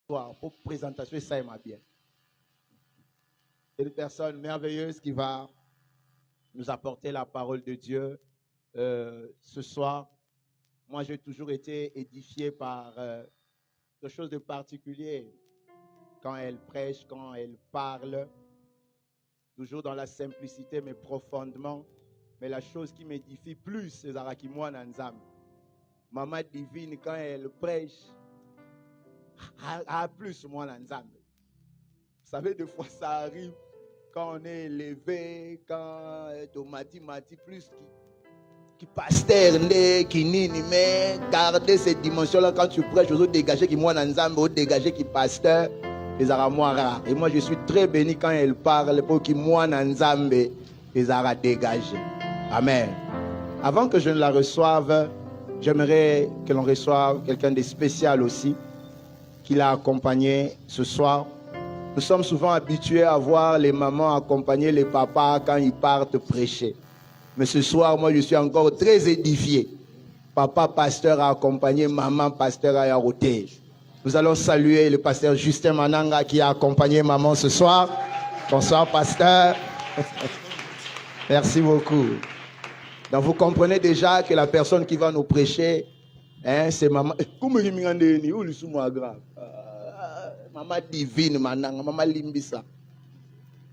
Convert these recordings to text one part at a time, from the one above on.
pour présentation, ça m'a bien. C'est une personne merveilleuse qui va nous apporter la parole de Dieu ce soir. Moi, j'ai toujours été édifié par quelque chose de particulier quand elle prêche, quand elle parle, toujours dans la simplicité, mais profondément. Mais la chose qui m'édifie plus, c'est Zarakimwa Nanzam. Maman divine, quand elle prêche, a plus moi Nanzam. Vous savez, des fois, ça arrive quand on est élevé, quand Tomati plus qui pasteur, qui nini, mais garder cette dimension-là quand tu prêches, aux autres dégager qui moi Nanzam, aux autres dégager qui pasteur, les Aramois. Et moi, je suis très béni quand elle parle pour qui moi Nanzam, les Arabes dégagés. Amen. Avant que je ne la reçoive, j'aimerais que l'on reçoive quelqu'un de spécial aussi, qui l'a accompagné ce soir. Nous sommes souvent habitués à voir les mamans accompagner les papas quand ils partent prêcher. Mais ce soir, moi, je suis encore très édifié. Papa pasteur a accompagné maman pasteur à Yaroté. Nous allons saluer le pasteur Justin Mananga qui a accompagné maman ce soir. Bonsoir, pasteur. Merci beaucoup. Donc, vous comprenez déjà que la personne qui va nous prêcher, c'est maman. Maman divine Mananga, maman Limbisa.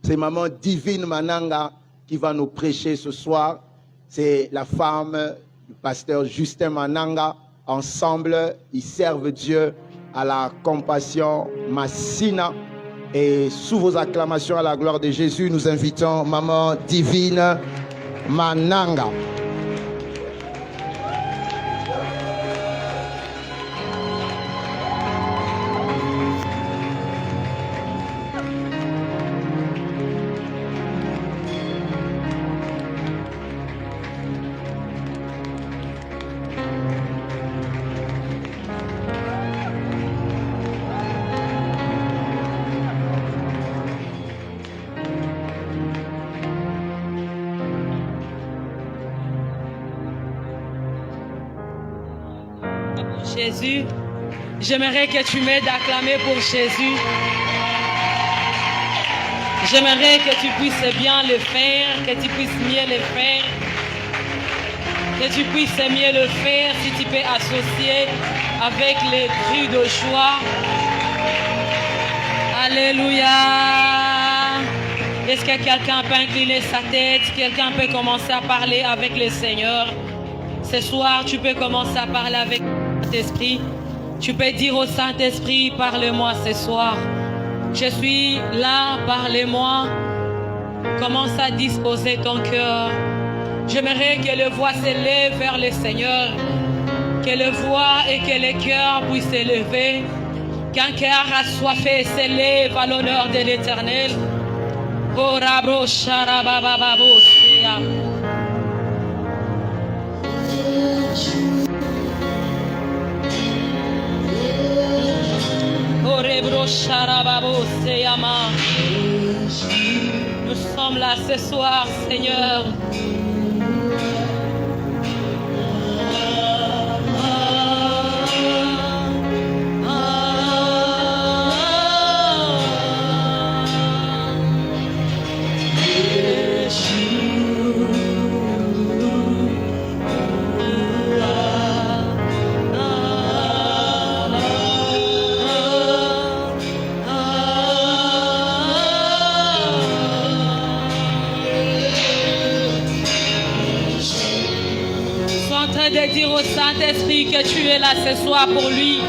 C'est maman divine Mananga qui va nous prêcher ce soir. C'est la femme du pasteur Justin Mananga. Ensemble, ils servent Dieu à la compassion Massina. Et sous vos acclamations à la gloire de Jésus, nous invitons maman divine Mananga. Jésus, j'aimerais que tu m'aides à acclamer pour Jésus. J'aimerais que tu puisses bien le faire, que tu puisses mieux le faire, que tu puisses mieux le faire si tu peux associer avec les cris de joie. Alléluia. Est-ce que quelqu'un peut incliner sa tête? Quelqu'un peut commencer à parler avec le Seigneur? Ce soir, tu peux commencer à parler avec le Saint-Esprit. Tu peux dire au Saint-Esprit, parle-moi ce soir. Je suis là, parle-moi. Commence à disposer ton cœur. J'aimerais que les voix s'élèvent vers le Seigneur. Que les voix et que les cœurs puissent s'élever. Qu'un cœur assoiffé s'élève à l'honneur de l'Éternel. Oh, Rabro Sharabababo, nous sommes là ce soir, Seigneur. De dire au Saint-Esprit que tu es là ce soir pour lui.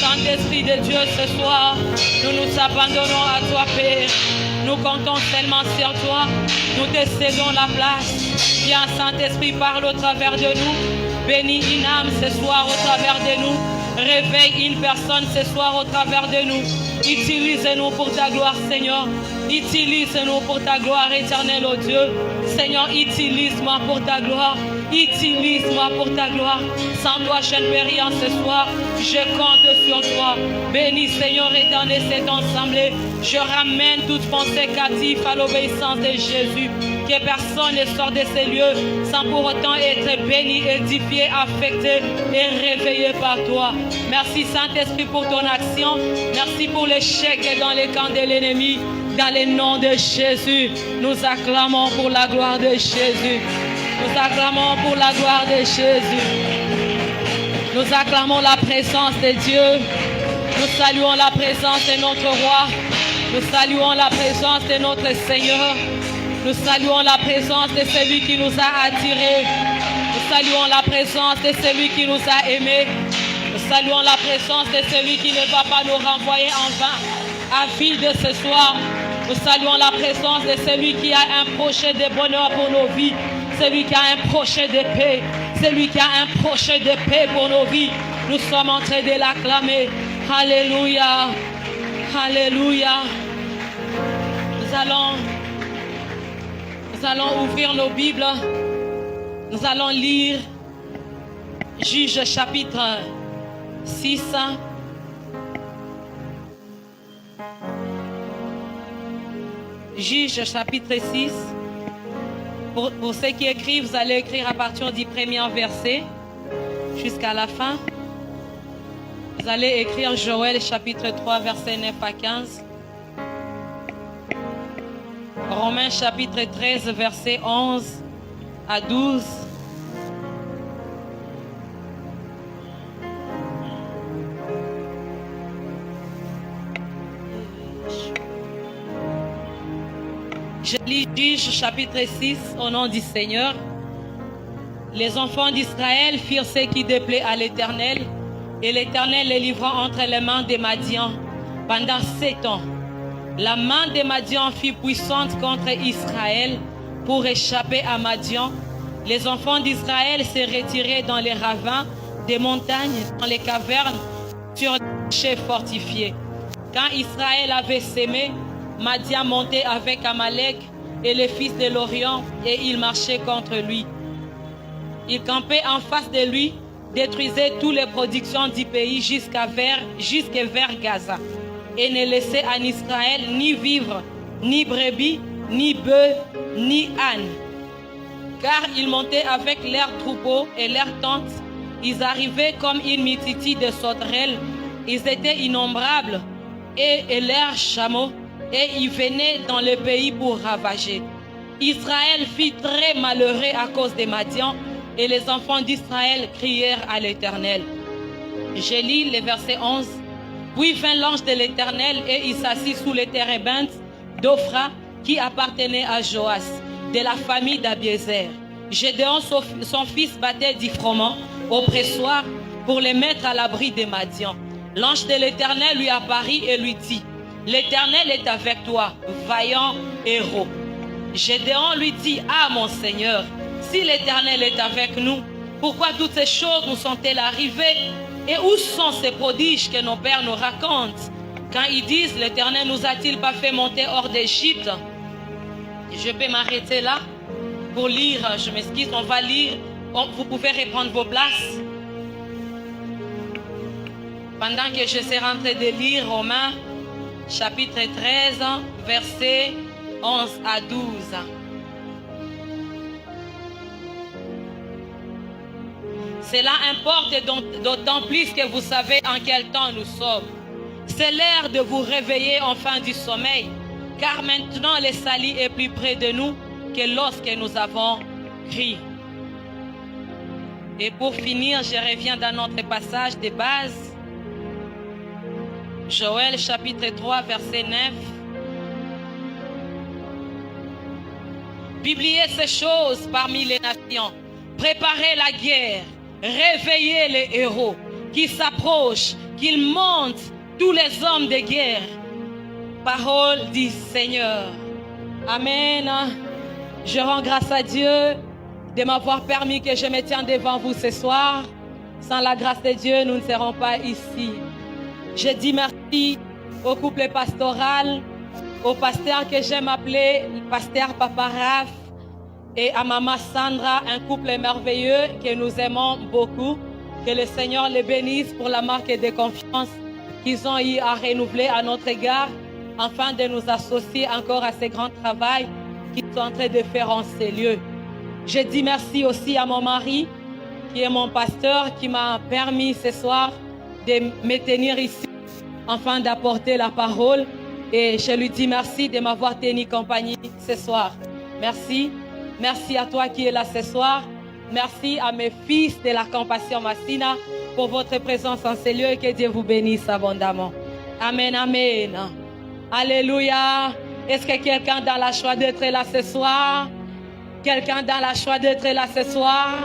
Saint-Esprit de Dieu, ce soir, nous nous abandonnons à toi, Père. Nous comptons seulement sur toi. Nous te cédons la place. Viens, Saint-Esprit, parle au travers de nous. Bénis une âme ce soir au travers de nous. Réveille une personne ce soir au travers de nous. Utilise-nous pour ta gloire, Seigneur. Utilise-nous pour ta gloire éternelle, oh Dieu. Seigneur, utilise-moi pour ta gloire. Utilise-moi pour ta gloire. Sans toi, je ne peux rien ce soir. Je compte sur toi. Bénis, Seigneur éternel, cette assemblée. Je ramène toute pensée captive à l'obéissance de Jésus. Que personne ne sorte de ces lieux sans pour autant être béni, édifié, affecté et réveillé par toi. Merci, Saint-Esprit, pour ton action. Merci pour l'échec dans les camps de l'ennemi. Dans le nom de Jésus, nous acclamons pour la gloire de Jésus. Nous acclamons pour la gloire de Jésus. Nous acclamons la présence de Dieu. Nous saluons la présence de notre roi. Nous saluons la présence de notre Seigneur. Nous saluons la présence de celui qui nous a attirés. Nous saluons la présence de celui qui nous a aimés. Nous saluons la présence de celui qui ne va pas nous renvoyer en vain à vide ce soir. Nous saluons la présence de celui qui a un projet de bonheur pour nos vies. Celui qui a un projet de paix. Celui qui a un projet de paix pour nos vies. Nous sommes en train de l'acclamer. Alléluia. Alléluia. Nous allons ouvrir nos Bibles. Nous allons lire Juges chapitre 6. Juges chapitre 6. Pour ceux qui écrivent, vous allez écrire à partir du premier verset jusqu'à la fin. Vous allez écrire Joël chapitre 3 verset 9 à 15. Romains chapitre 13 verset 11 à 12. Je lis Juges chapitre 6 au nom du Seigneur. Les enfants d'Israël firent ce qui déplaît à l'Éternel, et l'Éternel les livra entre les mains des Madians pendant 7 ans. La main des Madians fut puissante contre Israël. Pour échapper à Madian, les enfants d'Israël se retiraient dans les ravins des montagnes, dans les cavernes, sur les rochers fortifiés. Quand Israël avait sémé, Madian montait avec Amalek et les fils de l'Orient, et il marchait contre lui. Il campait en face de lui, détruisait toutes les productions du pays jusque vers Gaza, et ne laissait en Israël ni vivre, ni brebis, ni bœufs, ni ânes. Car ils montaient avec leurs troupeaux et leurs tentes. Ils arrivaient comme une multitude de sauterelles. Ils étaient innombrables, et leurs chameaux, et ils venaient dans le pays pour ravager. Israël fut très malheureux à cause des Madians, et les enfants d'Israël crièrent à l'Éternel. Je lis le verset 11. Puis vint l'ange de l'Éternel, et il s'assit sous les térébintes d'Ophra, qui appartenait à Joas, de la famille d'Abiézer. Gédéon, son fils, battait du froment au pressoir pour les mettre à l'abri des Madians. L'ange de l'Éternel lui apparut et lui dit: l'Éternel est avec toi, vaillant héros. Gédéon lui dit: ah mon Seigneur, si l'Éternel est avec nous, pourquoi toutes ces choses nous sont-elles arrivées? Et où sont ces prodiges que nos pères nous racontent? Quand ils disent: l'Éternel nous a-t-il pas fait monter hors d'Égypte? Je peux m'arrêter là pour lire. Je m'excuse, on va lire. Vous pouvez reprendre vos places. Pendant que je serai en train de lire Romains chapitre 13, versets 11 à 12. Cela importe d'autant plus que vous savez en quel temps nous sommes. C'est l'heure de vous réveiller enfin du sommeil, car maintenant le salut est plus près de nous que lorsque nous avons crié. Et pour finir, je reviens dans notre passage de base. Joël chapitre 3 verset 9. Publiez ces choses parmi les nations. Préparez la guerre. Réveillez les héros. qui s'approche, qu'il monte tous les hommes de guerre. Parole du Seigneur. Amen. Je rends grâce à Dieu de m'avoir permis que je me tienne devant vous ce soir. Sans la grâce de Dieu, nous ne serons pas ici. Je dis merci au couple pastoral, au pasteur que j'aime appeler pasteur Papa Raph et à Maman Sandra, un couple merveilleux que nous aimons beaucoup. Que le Seigneur les bénisse pour la marque de confiance qu'ils ont eu à renouveler à notre égard, afin de nous associer encore à ce grand travail qu'ils sont en train de faire en ces lieux. Je dis merci aussi à mon mari, qui est mon pasteur, qui m'a permis ce soir de me tenir ici, afin d'apporter la parole. Et je lui dis merci de m'avoir tenu compagnie ce soir. Merci. Merci à toi qui es là ce soir. Merci à mes fils de la Compassion Massina pour votre présence en ces lieux et que Dieu vous bénisse abondamment. Amen, amen. Alléluia. Est-ce que quelqu'un dans la joie d'être là ce soir? Quelqu'un dans la joie d'être là ce soir?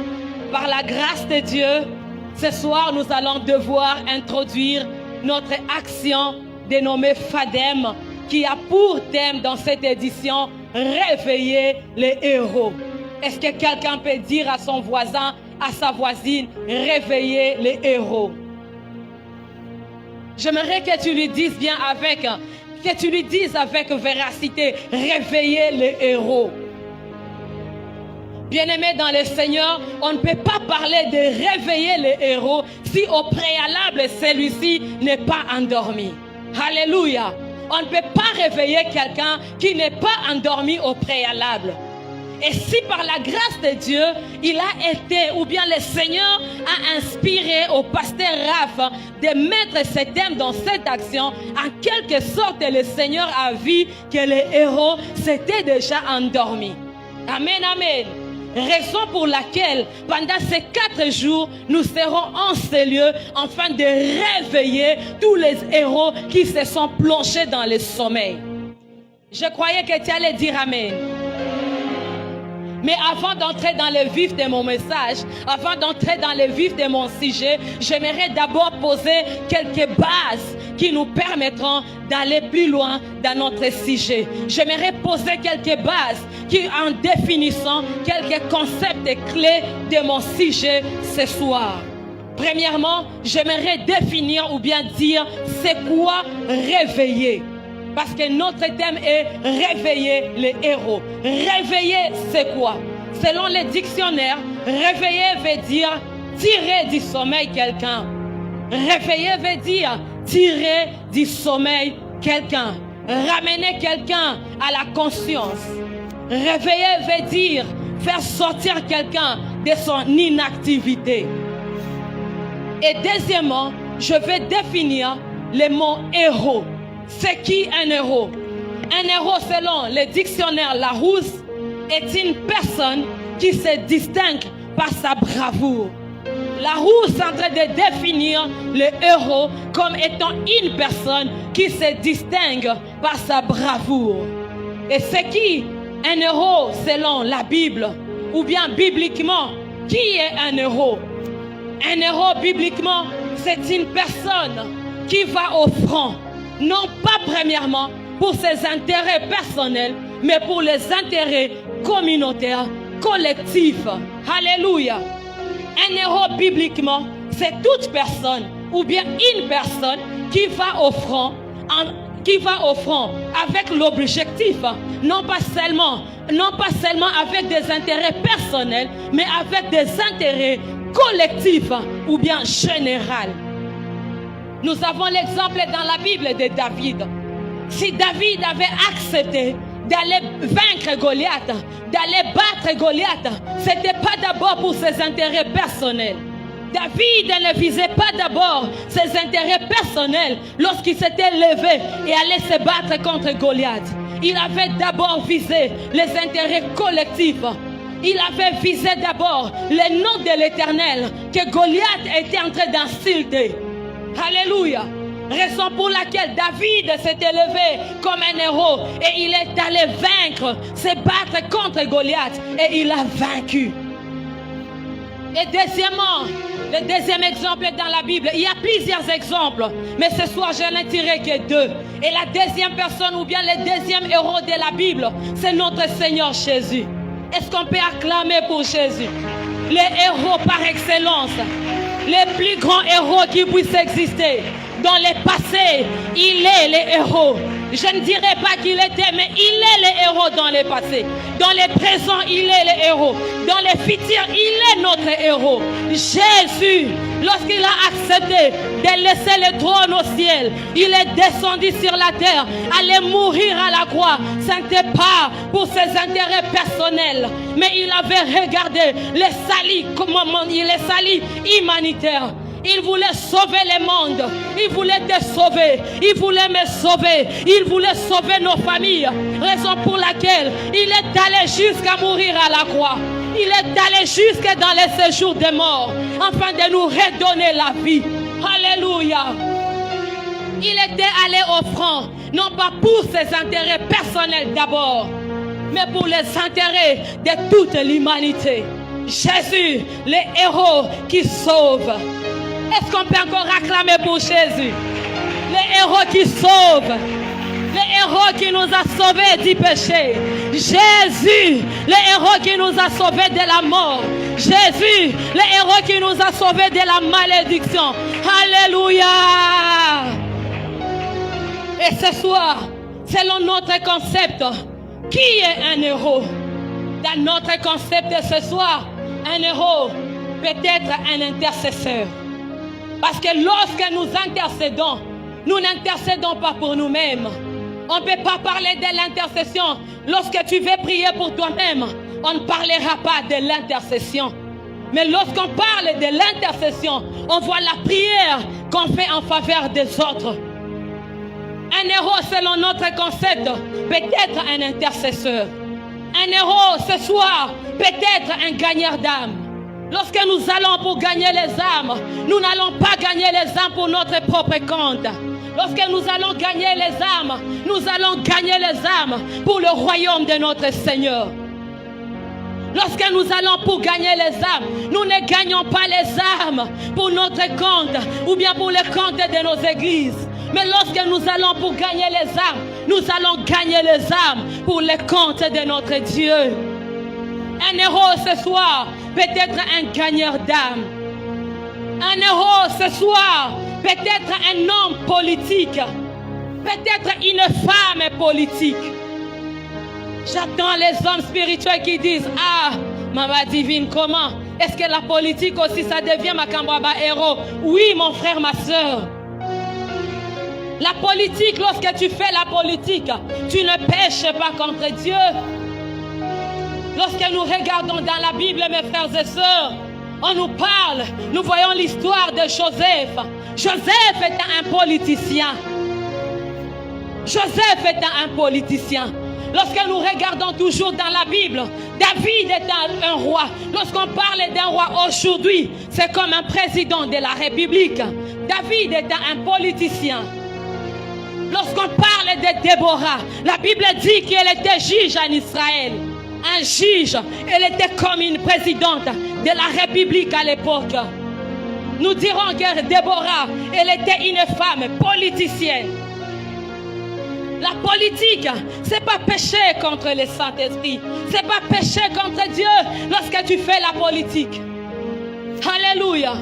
Par la grâce de Dieu, ce soir, nous allons devoir introduire notre action dénommée FADEM, qui a pour thème dans cette édition « Réveiller les héros ». Est-ce que quelqu'un peut dire à son voisin, à sa voisine, « Réveiller les héros ». J'aimerais que tu lui dises bien que tu lui dises avec véracité, « Réveiller les héros ». Bien-aimés dans le Seigneur, on ne peut pas parler de réveiller les héros si au préalable celui-ci n'est pas endormi. Alléluia. On ne peut pas réveiller quelqu'un qui n'est pas endormi au préalable. Et si par la grâce de Dieu, il a été, ou bien le Seigneur a inspiré au pasteur Raph de mettre ce thème dans cette action, en quelque sorte, le Seigneur a vu que les héros s'étaient déjà endormis. Amen, amen. Raison pour laquelle, pendant ces 4 jours, nous serons en ces lieux afin de réveiller tous les héros qui se sont plongés dans le sommeil. Je croyais que tu allais dire Amen. Mais avant d'entrer dans le vif de mon message, avant d'entrer dans le vif de mon sujet, j'aimerais d'abord poser quelques bases qui nous permettront d'aller plus loin dans notre sujet. J'aimerais poser quelques bases qui, en définissant quelques concepts clés de mon sujet ce soir. Premièrement, j'aimerais définir ou bien dire c'est quoi réveiller. Parce que notre thème est réveiller les héros. Réveiller, c'est quoi? Selon les dictionnaires, réveiller veut dire tirer du sommeil quelqu'un. Réveiller veut dire tirer du sommeil quelqu'un. Ramener quelqu'un à la conscience. Réveiller veut dire faire sortir quelqu'un de son inactivité. Et deuxièmement, je vais définir le mot héros. C'est qui un héros? Un héros, selon le dictionnaire Larousse, est une personne qui se distingue par sa bravoure. Larousse est en train de définir le héros comme étant une personne qui se distingue par sa bravoure. Et c'est qui un héros selon la Bible? Ou bien bibliquement, qui est un héros? Un héros bibliquement, c'est une personne qui va au front. Non pas premièrement pour ses intérêts personnels, mais pour les intérêts communautaires, collectifs. Alléluia. Un héros bibliquement, c'est toute personne ou bien une personne qui va au front, avec l'objectif, non pas seulement avec des intérêts personnels, mais avec des intérêts collectifs ou bien généraux. Nous avons l'exemple dans la Bible de David. Si David avait accepté d'aller vaincre Goliath, d'aller battre Goliath, ce n'était pas d'abord pour ses intérêts personnels. David ne visait pas d'abord ses intérêts personnels lorsqu'il s'était levé et allait se battre contre Goliath. Il avait d'abord visé les intérêts collectifs. Il avait visé d'abord le nom de l'Éternel que Goliath était en train d'insulter. Alléluia. Raison pour laquelle David s'était levé comme un héros et il est allé vaincre, se battre contre Goliath et il a vaincu. Et deuxièmement, Le deuxième exemple est dans la Bible. Il y a plusieurs exemples, mais ce soir, je n'ai tiré que deux. Et la deuxième personne, ou bien le deuxième héros de la Bible, c'est notre Seigneur Jésus. Est-ce qu'on peut acclamer pour Jésus? Le héros par excellence, le plus grand héros qui puisse exister. Dans le passé, il est le héros. Je ne dirais pas qu'il était, mais il est le héros dans le passé. Dans le présent, il est le héros. Dans le futur, il est notre héros. Jésus, lorsqu'il a accepté de laisser le trône au ciel, il est descendu sur la terre, aller mourir à la croix. Ce n'était pas pour ses intérêts personnels, mais il avait regardé les salis, les salis humanitaires. Il voulait sauver le monde. Il voulait te sauver. Il voulait me sauver. Il voulait sauver nos familles. Raison pour laquelle il est allé jusqu'à mourir à la croix. Il est allé jusqu'à dans les séjours des morts, afin de nous redonner la vie. Alléluia. Il était allé au front, non pas pour ses intérêts personnels d'abord, mais pour les intérêts de toute l'humanité. Jésus, le héros qui sauve. Est-ce qu'on peut encore acclamer pour Jésus? Le héros qui sauve. Le héros qui nous a sauvés du péché. Jésus, le héros qui nous a sauvés de la mort. Jésus, le héros qui nous a sauvés de la malédiction. Alléluia. Et ce soir, selon notre concept, qui est un héros? Dans notre concept ce soir, un héros peut être un intercesseur. Parce que lorsque nous intercédons, nous n'intercédons pas pour nous-mêmes. On ne peut pas parler de l'intercession. Lorsque tu veux prier pour toi-même, on ne parlera pas de l'intercession. Mais lorsqu'on parle de l'intercession, on voit la prière qu'on fait en faveur des autres. Un héros, selon notre concept, peut être un intercesseur. Un héros, ce soir, peut être un gagneur d'âme. Lorsque nous allons pour gagner les âmes, nous n'allons pas gagner les âmes pour notre propre compte. Lorsque nous allons gagner les âmes, nous allons gagner les âmes pour le royaume de notre Seigneur. Lorsque nous allons pour gagner les âmes, nous ne gagnons pas les âmes pour notre compte ou bien pour le compte de nos églises. Mais lorsque nous allons pour gagner les âmes, nous allons gagner les âmes pour le compte de notre Dieu. Un héros ce soir peut être un gagneur d'âme. Un héros ce soir peut être un homme politique. Peut-être une femme politique. J'attends les hommes spirituels qui disent: ah, Maman divine, comment? Est-ce que la politique aussi ça devient ma Kambaba héros? Oui, mon frère, ma soeur. La politique, lorsque tu fais la politique, tu ne pêches pas contre Dieu. Lorsque nous regardons dans la Bible, mes frères et sœurs, on nous parle, nous voyons l'histoire de Joseph. Joseph était un politicien. Joseph était un politicien. Lorsque nous regardons toujours dans la Bible, David était un roi. Lorsqu'on parle d'un roi aujourd'hui, c'est comme un président de la République. David était un politicien. Lorsqu'on parle de Déborah, la Bible dit qu'elle était juge en Israël. Un juge, elle était comme une présidente de la République à l'époque. Nous dirons que Déborah, elle était une femme politicienne. La politique, c'est pas pécher contre le Saint-Esprit. C'est pas pécher contre Dieu lorsque tu fais la politique. Alléluia.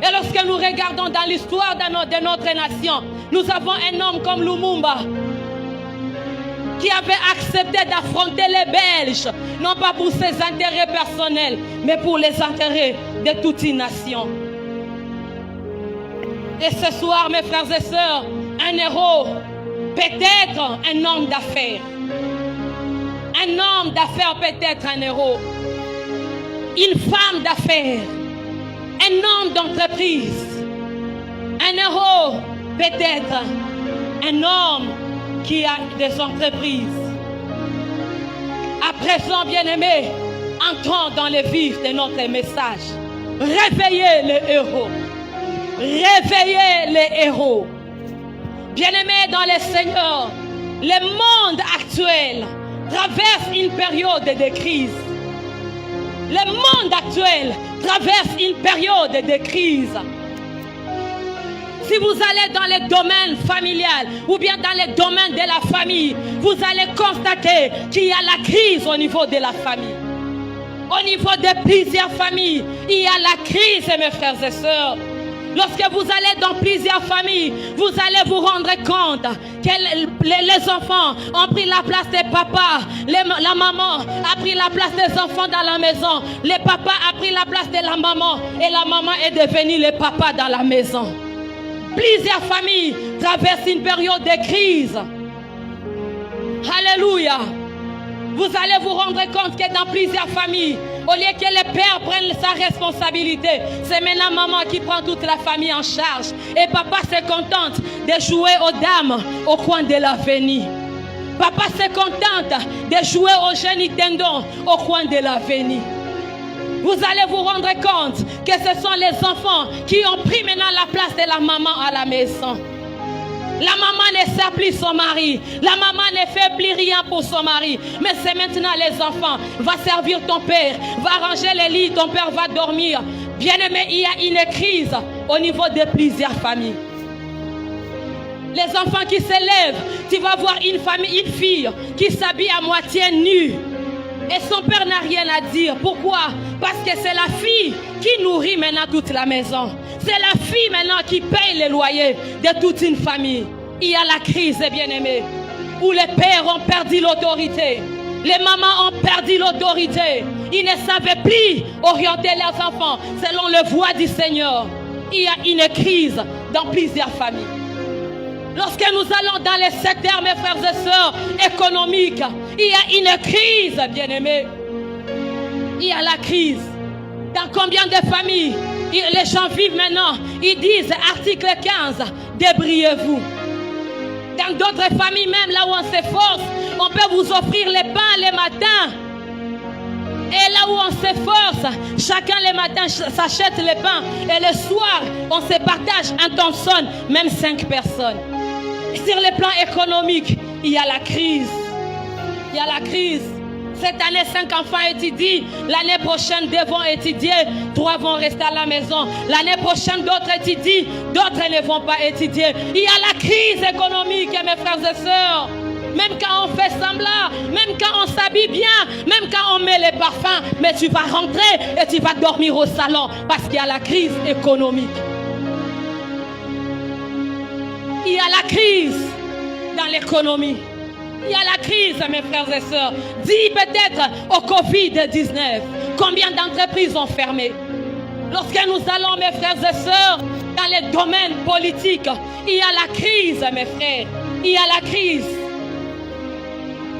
Et lorsque nous regardons dans l'histoire de notre nation, nous avons un homme comme Lumumba qui avait accepté d'affronter les Belges, non pas pour ses intérêts personnels, mais pour les intérêts de toute une nation. Et ce soir, mes frères et sœurs, un héros peut être un homme d'affaires. Un homme d'affaires peut être un héros. Une femme d'affaires. Un homme d'entreprise. Un héros peut être un homme qui a des entreprises. À présent, bien-aimés, entrons dans le vif de notre message. Réveillez les héros. Réveillez les héros. Bien-aimés dans le Seigneur, le monde actuel traverse une période de crise. Le monde actuel traverse une période de crise. Si vous allez dans les domaines familiales ou bien dans les domaines de la famille, vous allez constater qu'il y a la crise au niveau de la famille. Au niveau de plusieurs familles, il y a la crise, mes frères et sœurs. Lorsque vous allez dans plusieurs familles, vous allez vous rendre compte que les enfants ont pris la place des papas, la maman a pris la place des enfants dans la maison, le papa a pris la place de la maman et la maman est devenue le papa dans la maison. Plusieurs familles traversent une période de crise. Alléluia. Vous allez vous rendre compte que dans plusieurs familles, au lieu que le père prenne sa responsabilité, c'est maintenant maman qui prend toute la famille en charge. Et papa se contente de jouer aux dames au coin de l'avenue. Papa se contente de jouer au jeu Nintendo au coin de l'avenue. Vous allez vous rendre compte que ce sont les enfants qui ont pris maintenant la place de la maman à la maison. La maman ne sert plus son mari. La maman ne fait plus rien pour son mari. Mais c'est maintenant les enfants. Va servir ton père. Va ranger les lits. Ton père va dormir. Bien-aimé, il y a une crise au niveau de plusieurs familles. Les enfants qui s'élèvent, tu vas voir une famille, une fille qui s'habille à moitié nue. Et son père n'a rien à dire. Pourquoi? Parce que c'est la fille qui nourrit maintenant toute la maison. C'est la fille maintenant qui paye les loyers de toute une famille. Il y a la crise, bien-aimés, où les pères ont perdu l'autorité. Les mamans ont perdu l'autorité. Ils ne savaient plus orienter leurs enfants selon la voie du Seigneur. Il y a une crise dans plusieurs familles. Lorsque nous allons dans les secteurs, mes frères et sœurs, économiques, il y a une crise, bien-aimés. Il y a la crise. Dans combien de familles les gens vivent maintenant? Ils disent, article 15, débrouillez-vous. Dans d'autres familles, même là où on s'efforce, on peut vous offrir les pains les matins. Et là où on s'efforce, chacun les matins s'achète les pains. Et le soir, on se partage un Thomson, même 5 personnes. Sur le plan économique, il y a la crise. Il y a la crise. Cette année, 5 enfants étudient. L'année prochaine, 2 vont étudier. 3 vont rester à la maison. L'année prochaine, d'autres étudient. D'autres ne vont pas étudier. Il y a la crise économique, mes frères et sœurs. Même quand on fait semblant, même quand on s'habille bien, même quand on met les parfums, mais tu vas rentrer et tu vas dormir au salon parce qu'il y a la crise économique. Il y a la crise dans l'économie. Il y a la crise, mes frères et sœurs. Dis peut-être au Covid-19, combien d'entreprises ont fermé. Lorsque nous allons, mes frères et sœurs, dans les domaines politiques, il y a la crise, mes frères. Il y a la crise.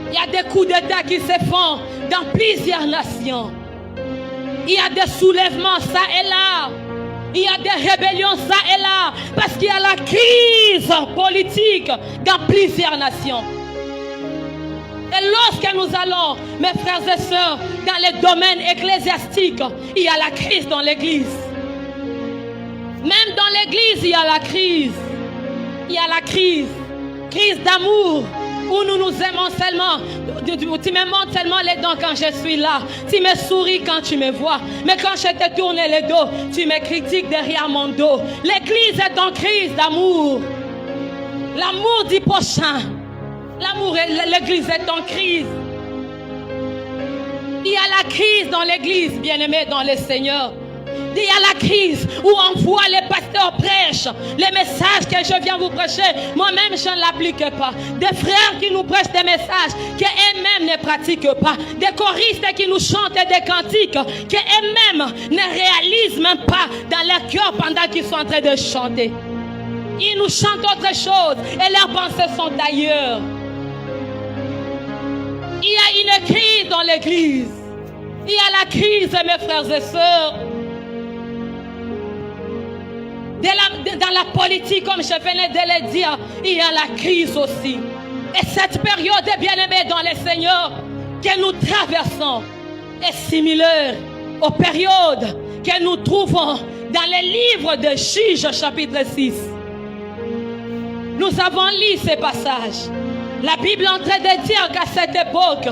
Il y a des coups d'État qui se font dans plusieurs nations. Il y a des soulèvements ça et là. Il y a des rébellions ça et là. Parce qu'il y a la crise politique dans plusieurs nations. Et lorsque nous allons, mes frères et sœurs, dans les domaines ecclésiastiques, il y a la crise dans l'église. Même dans l'église, il y a la crise. Il y a la crise. Crise d'amour. Où nous nous aimons seulement. Tu me montres seulement les dents quand je suis là. Tu me souris quand tu me vois. Mais quand je te tourne le dos, tu me critiques derrière mon dos. L'église est en crise d'amour. L'amour du prochain. L'amour, l'église est en crise. Il y a la crise dans l'église, bien-aimés dans le Seigneur. Il y a la crise où on voit les pasteurs prêchent les messages que je viens vous prêcher. Moi-même, je ne l'applique pas. Des frères qui nous prêchent des messages qu'eux-mêmes ne pratiquent pas. Des choristes qui nous chantent des cantiques qu'eux-mêmes ne réalisent même pas dans leur cœur pendant qu'ils sont en train de chanter. Ils nous chantent autre chose et leurs pensées sont ailleurs. Il y a une crise dans l'église. Il y a la crise, mes frères et sœurs. Dans la politique, comme je venais de le dire, il y a la crise aussi. Et cette période, bien-aimée dans le Seigneur, que nous traversons, est similaire aux périodes que nous trouvons dans les livres de Juges, chapitre 6. Nous avons lu ces passages. La Bible est en train de dire qu'à cette époque,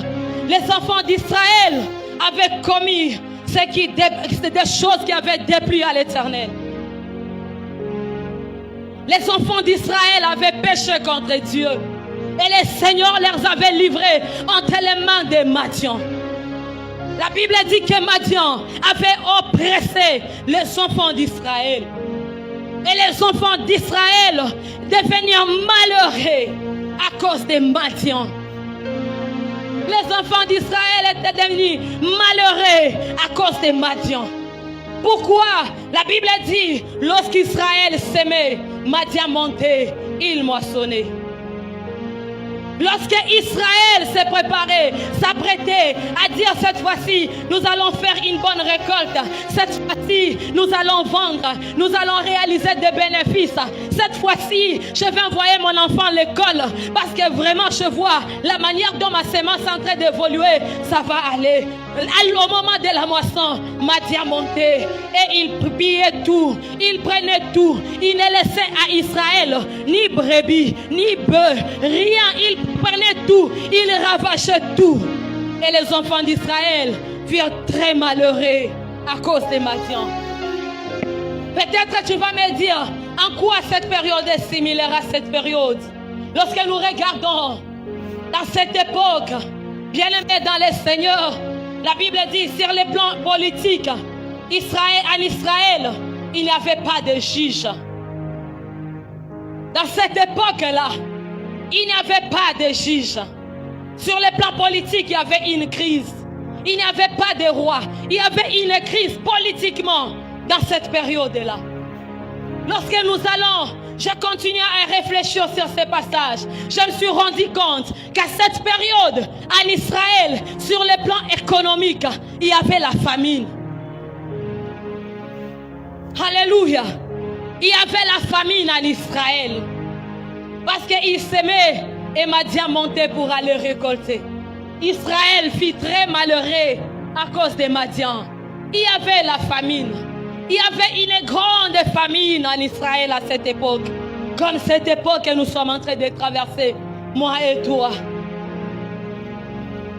les enfants d'Israël avaient commis c'est des choses qui avaient déplu à l'Éternel. Les enfants d'Israël avaient péché contre Dieu. Et le Seigneur les avait livrés entre les mains des Madian. La Bible dit que Madian avait oppressé les enfants d'Israël. Et les enfants d'Israël devenirent malheureux à cause des Madian. Les enfants d'Israël étaient devenus malheureux à cause des Madian. Pourquoi? La Bible dit, lorsqu'Israël s'aimait, Madian montait, il moissonnait. Lorsque Israël s'est préparé, s'apprêtait à dire cette fois-ci, nous allons faire une bonne récolte. Cette fois-ci, nous allons vendre. Nous allons réaliser des bénéfices. Cette fois-ci, je vais envoyer mon enfant à l'école parce que vraiment je vois la manière dont ma sémence est en train d'évoluer. Ça va aller. Au moment de la moisson, Madian montait et il pillait tout. Il prenait tout. Il ne laissait à Israël ni brebis, ni bœufs, rien. Il prenait tout. Il ravachait tout. Et les enfants d'Israël furent très malheureux à cause des Madian. Peut-être tu vas me dire en quoi cette période est similaire à cette période. Lorsque nous regardons dans cette époque, bien aimés dans le Seigneur, la Bible dit sur les plans politiques, en Israël, il n'y avait pas de juge. Dans cette époque-là, il n'y avait pas de juge. Sur le plan politique, il y avait une crise. Il n'y avait pas de roi. Il y avait une crise politiquement dans cette période-là. Lorsque nous allons, je continue à réfléchir sur ces passages. Je me suis rendu compte qu'à cette période, en Israël, sur le plan économique, il y avait la famine. Alléluia. Il y avait la famine en Israël. Parce qu'ils s'aimaient et Madian montait pour aller récolter. Israël fut très malheureux à cause de Madian. Il y avait la famine. Il y avait une grande famine en Israël à cette époque. Comme cette époque que nous sommes en train de traverser, moi et toi.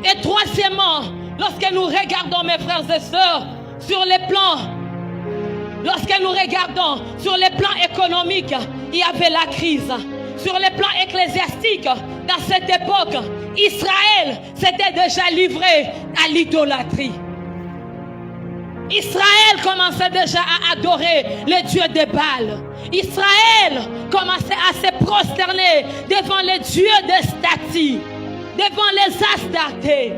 Et troisièmement, lorsque nous regardons, mes frères et sœurs, sur les plans, lorsque nous regardons sur les plans économiques, il y avait la crise. Sur le plan ecclésiastique, dans cette époque, Israël s'était déjà livré à l'idolâtrie. Israël commençait déjà à adorer le dieu de Baal. Israël commençait à se prosterner devant les dieux de statues, devant les Astartés.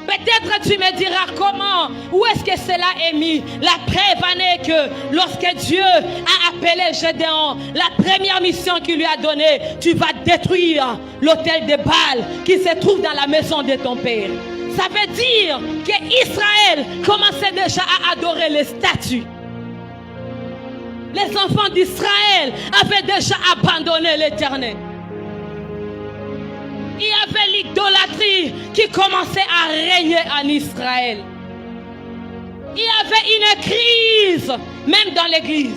Peut-être tu me diras comment, où est-ce que cela est mis. La preuve en est que lorsque Dieu a appelé Gédéon, la première mission qu'il lui a donnée, tu vas détruire l'autel de Baal qui se trouve dans la maison de ton père. Ça veut dire qu'Israël commençait déjà à adorer les statues. Les enfants d'Israël avaient déjà abandonné l'Éternel. Il y avait l'idolâtrie qui commençait à régner en Israël. Il y avait une crise, même dans l'église.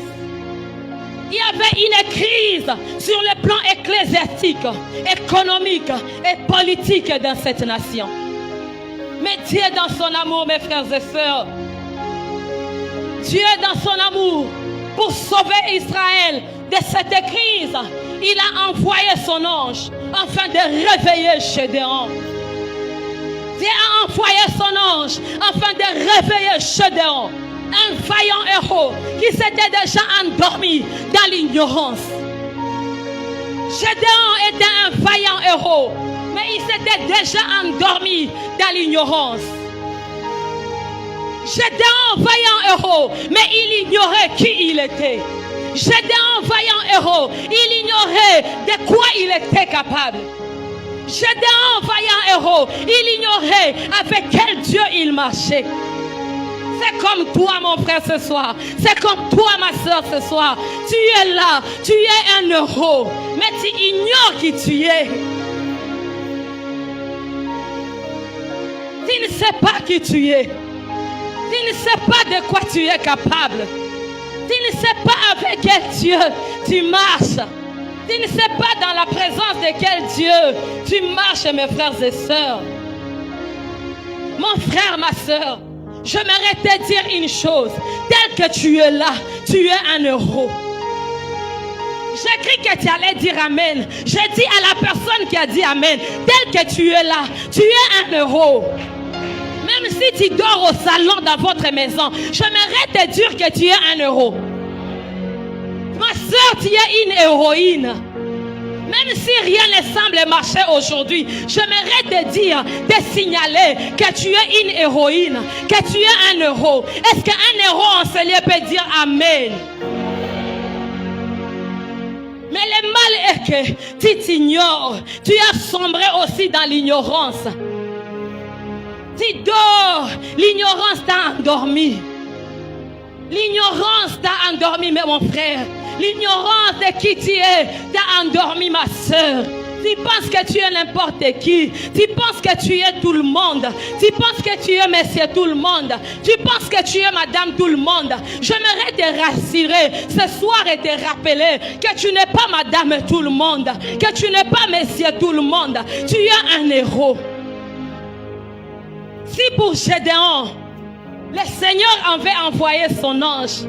Il y avait une crise sur le plan ecclésiastique, économique et politique dans cette nation. Mais Dieu dans son amour, mes frères et sœurs, Dieu dans son amour, pour sauver Israël de cette crise, il a envoyé son ange afin de réveiller Gédéon. Dieu a envoyé son ange afin de réveiller Gédéon, un vaillant héros qui s'était déjà endormi dans l'ignorance. Gédéon était un vaillant héros, mais il s'était déjà endormi dans l'ignorance. Gédéon, vaillant héros, mais il ignorait qui il était. Gédéon, vaillant héros, il ignorait de quoi il était capable. Gédéon, vaillant héros, il ignorait avec quel Dieu il marchait. C'est comme toi, mon frère, ce soir. C'est comme toi, ma soeur, ce soir. Tu es là, tu es un héros, mais tu ignores qui tu es. Tu ne sais pas qui tu es. Tu ne sais pas de quoi tu es capable. Tu ne sais pas avec quel Dieu tu marches. Tu ne sais pas dans la présence de quel Dieu tu marches, mes frères et sœurs. Mon frère, ma sœur, J'aimerais te dire une chose. Tel que tu es là, tu es un euro. J'ai cru que tu allais dire Amen. J'ai dit à la personne qui a dit Amen. Tel que tu es là, tu es un euro. Même si tu dors au salon dans votre maison, j'aimerais te dire que tu es un euro. Ma soeur, tu es une héroïne. Même si rien ne semble marcher aujourd'hui, j'aimerais te dire, te signaler que tu es une héroïne, que tu es un héros. Est-ce qu'un héros en ce lieu peut dire Amen? Mais le mal est que tu t'ignores, tu as sombré aussi dans l'ignorance. Tu dors, l'ignorance t'a endormi. L'ignorance t'a endormi, mais mon frère. L'ignorance de qui tu es t'a endormi, ma soeur. Tu penses que tu es n'importe qui. Tu penses que tu es tout le monde. Tu penses que tu es monsieur tout le monde. Tu penses que tu es madame tout le monde. J'aimerais te rassurer ce soir et te rappeler que tu n'es pas madame tout le monde. Que tu n'es pas monsieur tout le monde. Tu es un héros. Si pour Gédéon, le Seigneur avait envoyé son ange,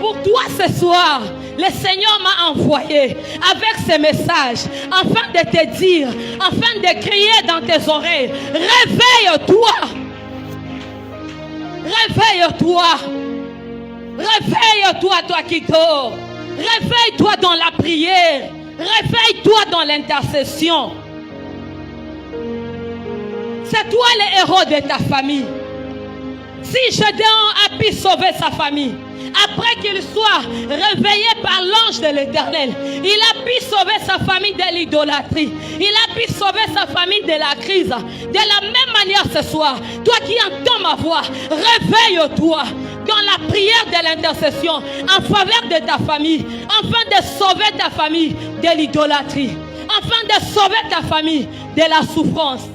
pour toi ce soir, le Seigneur m'a envoyé avec ce message, afin de te dire, afin de crier dans tes oreilles, réveille-toi, réveille-toi, réveille-toi, toi qui dors, réveille-toi dans la prière, réveille-toi dans l'intercession. C'est toi le héros de ta famille. Si Gédéon a pu sauver sa famille, après qu'il soit réveillé par l'ange de l'Éternel, il a pu sauver sa famille de l'idolâtrie. Il a pu sauver sa famille de la crise. De la même manière ce soir, toi qui entends ma voix, réveille-toi dans la prière de l'intercession en faveur de ta famille, afin de sauver ta famille de l'idolâtrie, afin de sauver ta famille de la souffrance.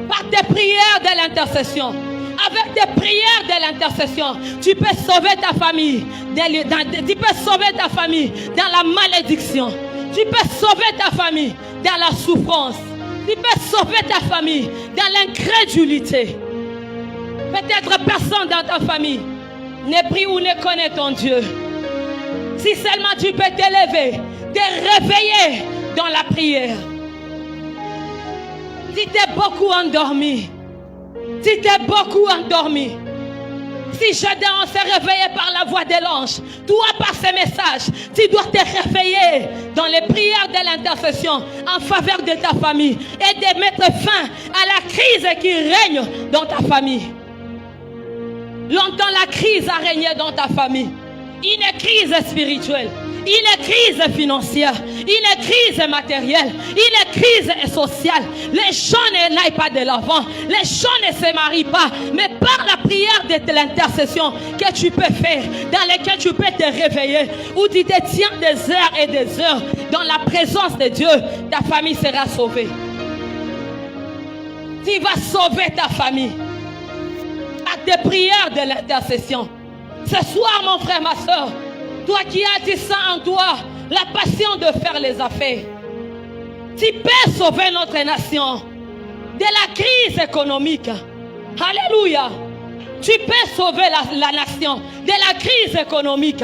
Par tes prières de l'intercession, avec tes prières de l'intercession, tu peux sauver ta famille. Tu peux sauver ta famille dans la malédiction. Tu peux sauver ta famille dans la souffrance. Tu peux sauver ta famille dans l'incrédulité. Peut-être personne dans ta famille ne prie ou ne connaît ton Dieu. Si seulement tu peux t'élever, te réveiller dans la prière. Si tu es beaucoup endormi, si tu es beaucoup endormi, si Gédéon s'est réveillé par la voix de l'ange, toi par ce message, tu dois te réveiller dans les prières de l'intercession en faveur de ta famille et de mettre fin à la crise qui règne dans ta famille. Longtemps la crise a régné dans ta famille. Une crise spirituelle, une crise financière, une crise matérielle, une crise sociale. Les gens n'aillent pas de l'avant, les gens ne se marient pas, mais par la prière de l'intercession que tu peux faire, dans laquelle tu peux te réveiller, où tu te tiens des heures et des heures dans la présence de Dieu, ta famille sera sauvée. Tu vas sauver ta famille par tes prières de l'intercession. Ce soir, mon frère, ma soeur, toi qui as du sang en toi, la passion de faire les affaires, tu peux sauver notre nation de la crise économique. Alléluia. Tu peux sauver la nation de la crise économique.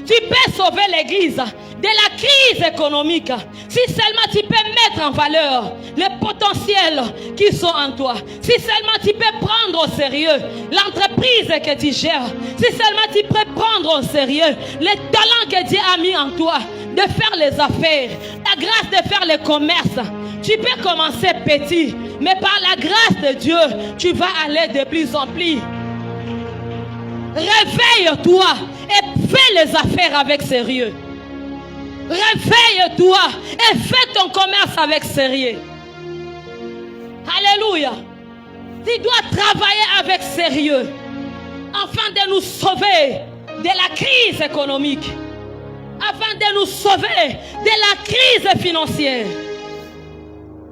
Tu peux sauver l'église de la crise économique. Si seulement tu peux mettre en valeur les potentiels qui sont en toi. Si seulement tu peux prendre au sérieux l'entreprise que tu gères. Si seulement tu peux prendre au sérieux les talents que Dieu a mis en toi de faire les affaires, la grâce de faire le commerce. Tu peux commencer petit, mais par la grâce de Dieu, tu vas aller de plus en plus. Réveille-toi et fais les affaires avec sérieux. Réveille-toi et fais ton commerce avec sérieux. Alléluia. Tu dois travailler avec sérieux afin de nous sauver de la crise économique, afin de nous sauver de la crise financière.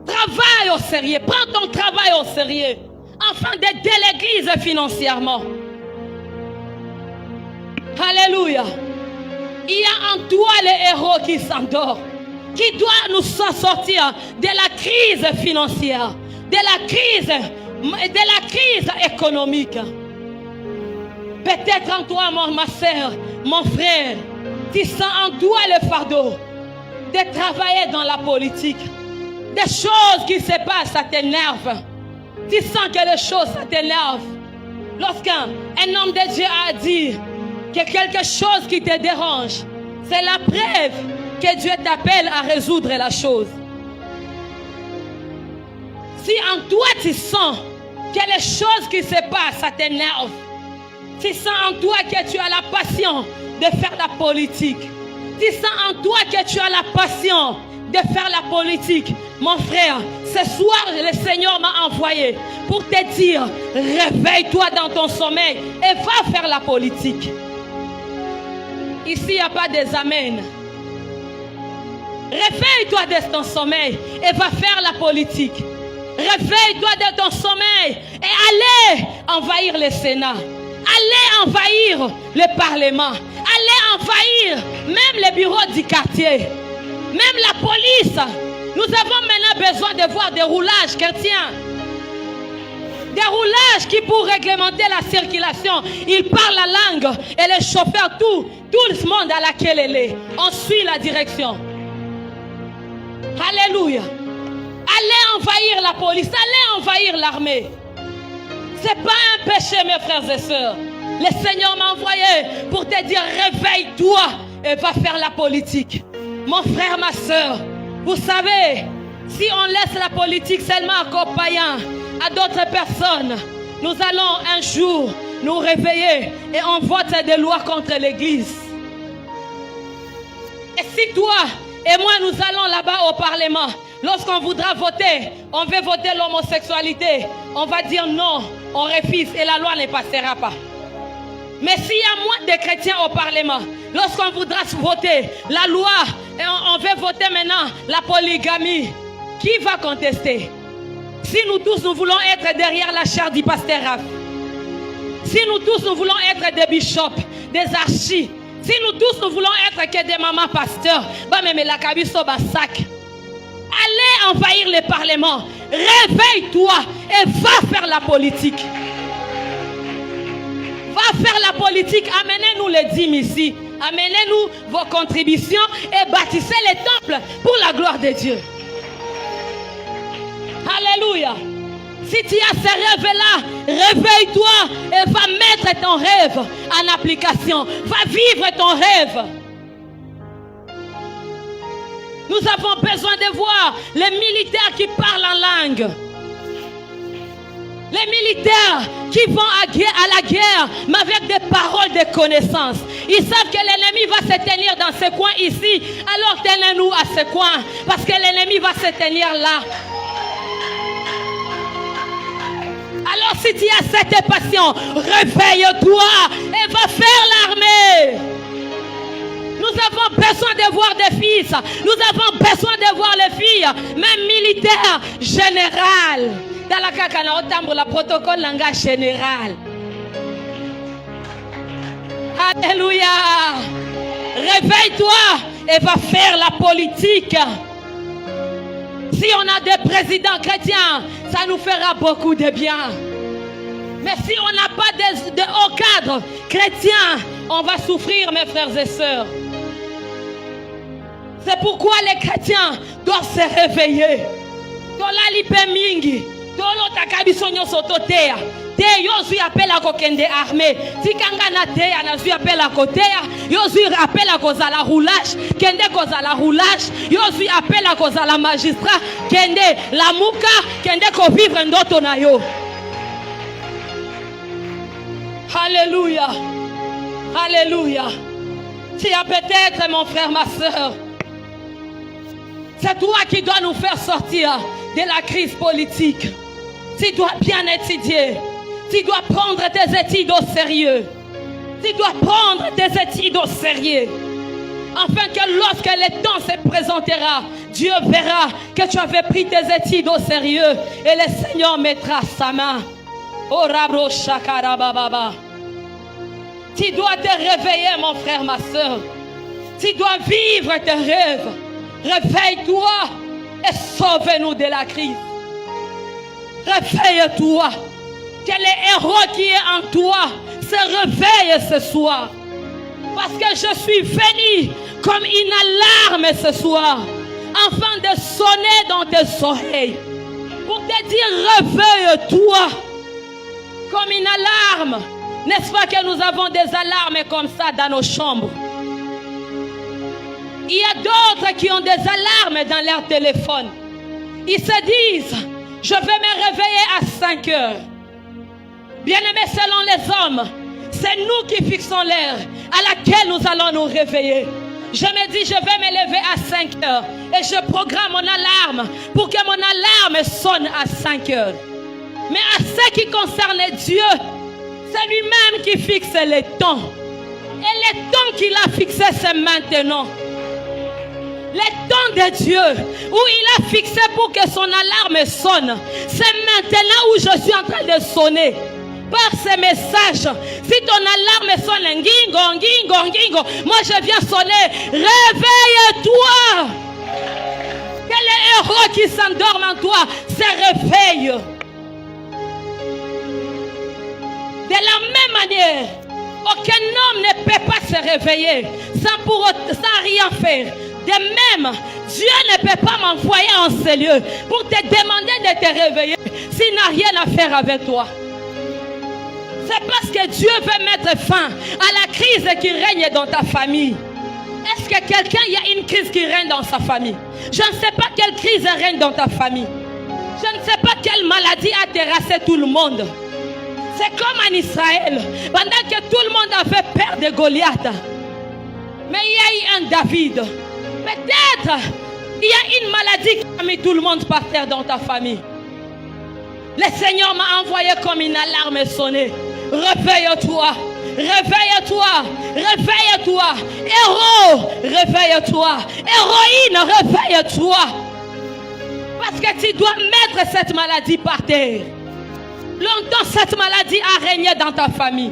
Travaille au sérieux, prends ton travail au sérieux afin d'aider l'église financièrement. Alléluia. Il y a en toi les héros qui s'endorment, qui doivent nous sortir de la crise financière, de la crise de la crise économique. Peut-être en toi, ma soeur, mon frère, tu sens en toi le fardeau de travailler dans la politique. Des choses qui se passent, ça t'énerve. Tu sens que les choses, ça t'énerve. Lorsqu'un homme de Dieu a dit que quelque chose qui te dérange, c'est la preuve que Dieu t'appelle à résoudre la chose. Si en toi tu sens que les choses qui se passent, ça t'énerve, tu sens en toi que tu as la passion de faire la politique, tu sens en toi que tu as la passion de faire la politique, mon frère, ce soir le Seigneur m'a envoyé pour te dire, réveille-toi dans ton sommeil et va faire la politique. Ici il n'y a pas des amens. Réveille-toi de ton sommeil et va faire la politique. Réveille-toi de ton sommeil et allez envahir le Sénat. Allez envahir le Parlement. Allez envahir même les bureaux du quartier. Même la police. Nous avons maintenant besoin de voir des roulages chrétiens. Des roulages qui pour réglementer la circulation. Ils parlent la langue et les chauffeurs, tout le monde à laquelle elle est. On suit la direction. Alléluia. Allez envahir la police. Allez envahir l'armée. Ce n'est pas un péché, mes frères et sœurs. Le Seigneur m'a envoyé pour te dire, réveille-toi et va faire la politique. Mon frère, ma soeur, vous savez, si on laisse la politique seulement aux païens, à d'autres personnes, nous allons un jour nous réveiller et on vote des lois contre l'Église. Et si toi et moi nous allons là-bas au Parlement, lorsqu'on voudra voter, on veut voter l'homosexualité, on va dire non, on refuse et la loi ne passera pas. Mais s'il y a moins de chrétiens au Parlement, lorsqu'on voudra voter la loi, et on veut voter maintenant la polygamie, qui va contester? Si nous tous nous voulons être derrière la chaire du pasteur Raph, si nous tous nous voulons être des bishops, des archis, si nous tous nous voulons être que des mamans pasteurs, allez envahir le Parlement, réveille-toi et va faire la politique. Va faire la politique, amenez-nous les dîmes ici, amenez-nous vos contributions et bâtissez les temples pour la gloire de Dieu. Alléluia. Si tu as ces rêves-là, réveille-toi et va mettre ton rêve en application. Va vivre ton rêve. Nous avons besoin de voir les militaires qui parlent en langue. Les militaires qui vont à la guerre, mais avec des paroles de connaissance. Ils savent que l'ennemi va se tenir dans ce coin ici. Alors tenez-nous à ce coin, parce que l'ennemi va se tenir là. Alors si tu as cette passion, réveille-toi et va faire l'armée. Nous avons besoin de voir des fils. Nous avons besoin de voir les filles, même militaires, générales. Dans la kakana, on tambour la protocole langage général. Alléluia. Réveille-toi et va faire la politique. Si on a des présidents chrétiens, ça nous fera beaucoup de bien. Mais si on n'a pas de hauts cadres chrétiens, on va souffrir, mes frères et sœurs. C'est pourquoi les chrétiens doivent se réveiller. Te yozui appelle à kokende armée. Si kangana te anazui appelle à côté. Yozui appelle à cause à la roulage. Kende cause à la roulage. Yozui appelle à cause à la magistrat. Kende la muka. Kende ko vivre ndoto na yo. Alléluia. Alléluia. Tu as peut-être, mon frère, ma soeur. C'est toi qui dois nous faire sortir de la crise politique. Tu dois bien étudier. Tu dois prendre tes études au sérieux. Tu dois prendre tes études au sérieux. Afin que lorsque le temps se présentera, Dieu verra que tu avais pris tes études au sérieux. Et le Seigneur mettra sa main. Oh, Rabro Shakarababa. Tu dois te réveiller, mon frère, ma soeur. Tu dois vivre tes rêves. Réveille-toi et sauve-nous de la crise. Réveille-toi. Que le héros qui est en toi se réveille ce soir. Parce que je suis venu comme une alarme ce soir, afin de sonner dans tes oreilles, pour te dire réveille-toi, comme une alarme. N'est-ce pas que nous avons des alarmes comme ça dans nos chambres? Il y a d'autres qui ont des alarmes dans leur téléphone. Ils se disent, je vais me réveiller à 5 heures. Bien-aimés, selon les hommes, c'est nous qui fixons l'heure à laquelle nous allons nous réveiller. Je me dis, je vais me lever à 5 heures et je programme mon alarme pour que mon alarme sonne à 5 heures. Mais à ce qui concerne Dieu, c'est lui-même qui fixe les temps. Et les temps qu'il a fixés, c'est maintenant. Les temps de Dieu, où il a fixé pour que son alarme sonne, c'est maintenant où je suis en train de sonner. Par ces messages, si ton alarme sonne, ngingo, ngingo, ngingo, moi je viens sonner, réveille-toi. Que les héros qui s'endorment en toi se réveillent. De la même manière, aucun homme ne peut pas se réveiller sans rien faire. De même, Dieu ne peut pas m'envoyer en ces lieux pour te demander de te réveiller s'il n'a rien à faire avec toi. C'est parce que Dieu veut mettre fin à la crise qui règne dans ta famille. Est-ce que quelqu'un, il y a une crise qui règne dans sa famille? Je ne sais pas quelle crise règne dans ta famille. Je ne sais pas quelle maladie a terrassé tout le monde. C'est comme en Israël, pendant que tout le monde avait peur de Goliath. Mais il y a eu un David. Peut-être il y a une maladie qui a mis tout le monde par terre dans ta famille. Le Seigneur m'a envoyé comme une alarme sonnée. Réveille-toi, réveille-toi, réveille-toi. Héros, réveille-toi. Héroïne, réveille-toi. Parce que tu dois mettre cette maladie par terre. Longtemps, cette maladie a régné dans ta famille.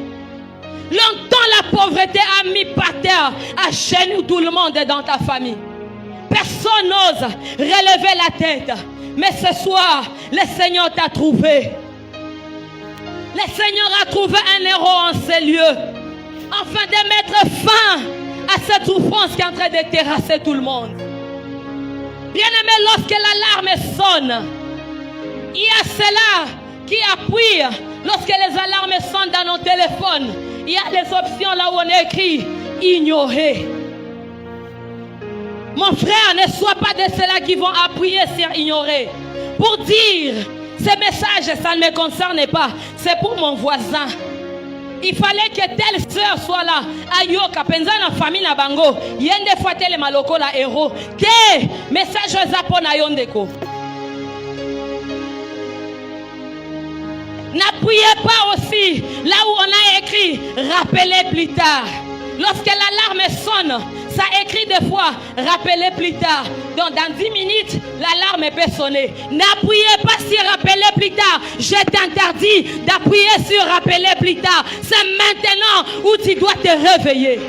Longtemps, la pauvreté a mis par terre, à genoux tout le monde dans ta famille. Personne n'ose relever la tête. Mais ce soir, le Seigneur t'a trouvé. Le Seigneur a trouvé un héros en ces lieux, afin de mettre fin à cette souffrance qui est en train de terrasser tout le monde. Bien-aimé, lorsque l'alarme sonne, il y a cela qui appuie. Lorsque les alarmes sonnent dans nos téléphones, il y a les options là où on est écrit ignorer. Mon frère, ne sois pas de ceux-là qui vont appuyer sur ignorer pour dire ces messages, ça ne me concerne pas, c'est pour mon voisin. Il fallait que telle soeur soit là. Ayoka, penza na famille na bango. Yende fois tele maloko la héros. Te message zapona yondeko. N'appuyez pas aussi là où on a écrit rappelez plus tard. Lorsque l'alarme sonne, ça écrit des fois rappelez plus tard. Donc dans 10 minutes, l'alarme peut sonner. N'appuyez pas sur rappeler plus tard. Je t'interdis d'appuyer sur rappeler plus tard. C'est maintenant où tu dois te réveiller.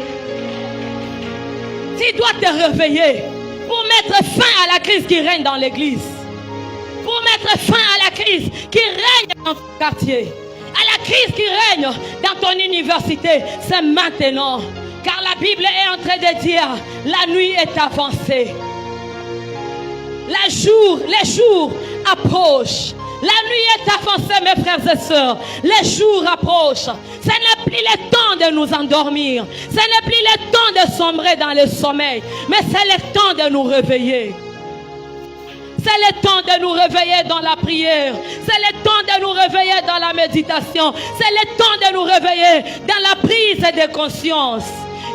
Tu dois te réveiller pour mettre fin à la crise qui règne dans l'église. Pour mettre fin à la crise qui règne dans ton quartier. À la crise qui règne dans ton université. C'est maintenant. Car la Bible est en train de dire, la nuit est avancée. Les jours approchent. La nuit est avancée, mes frères et sœurs. Les jours approchent. Ce n'est plus le temps de nous endormir. Ce n'est plus le temps de sombrer dans le sommeil. Mais c'est le temps de nous réveiller. C'est le temps de nous réveiller dans la prière. C'est le temps de nous réveiller dans la méditation. C'est le temps de nous réveiller dans la prise de conscience.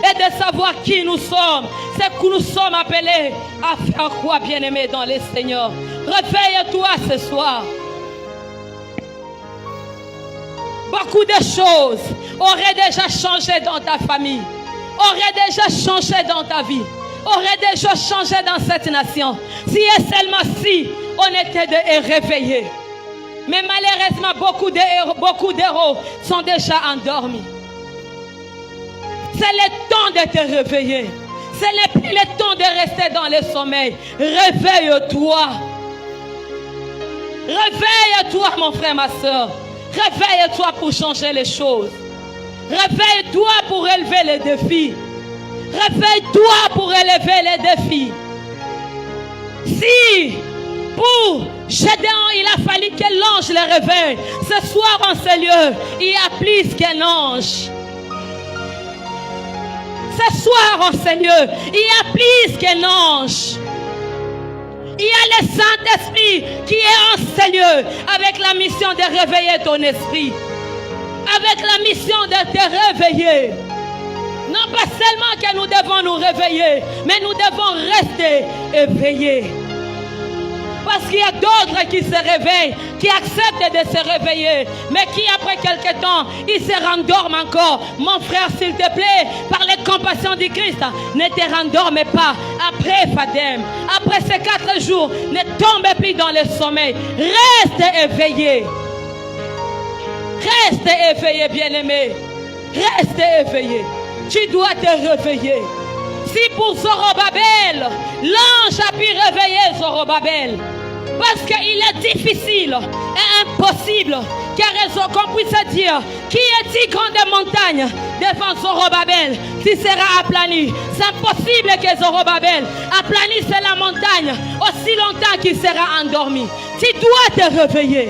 Et de savoir qui nous sommes. C'est que nous sommes appelés à faire quoi, bien-aimés dans le Seigneur. Réveille-toi ce soir. Beaucoup de choses auraient déjà changé dans ta famille. Auraient déjà changé dans ta vie. Auraient déjà changé dans cette nation. Si et seulement si on était réveillés. Mais malheureusement, beaucoup d'héros sont déjà endormis. C'est le temps de te réveiller. Ce n'est plus le temps de rester dans le sommeil. Réveille-toi. Réveille-toi, mon frère, ma soeur. Réveille-toi pour changer les choses. Réveille-toi pour élever les défis. Réveille-toi pour élever les défis. Si pour Gédéon, il a fallu que l'ange le réveille, ce soir en ce lieu, il y a plus qu'un ange. Ce soir en ce lieu, il y a plus qu'un ange. Il y a le Saint-Esprit qui est en ce lieu avec la mission de réveiller ton esprit. Avec la mission de te réveiller. Non pas seulement que nous devons nous réveiller, mais nous devons rester éveillés. Parce qu'il y a d'autres qui se réveillent, qui acceptent de se réveiller, mais qui après quelque temps, ils se rendorment encore. Mon frère, s'il te plaît, par les compassions du Christ, ne te rendorme pas. Après Fadem, après ces 4 jours, ne tombe plus dans le sommeil. Reste éveillé. Reste éveillé, bien-aimé. Reste éveillé. Tu dois te réveiller. Si pour Zorobabel, l'ange a pu réveiller Zorobabel, parce qu'il est difficile et impossible qu'on puisse dire qui est-il grande montagne devant Zorobabel qui sera aplani. C'est impossible que Zorobabel aplanisse la montagne aussi longtemps qu'il sera endormi. Tu dois te réveiller.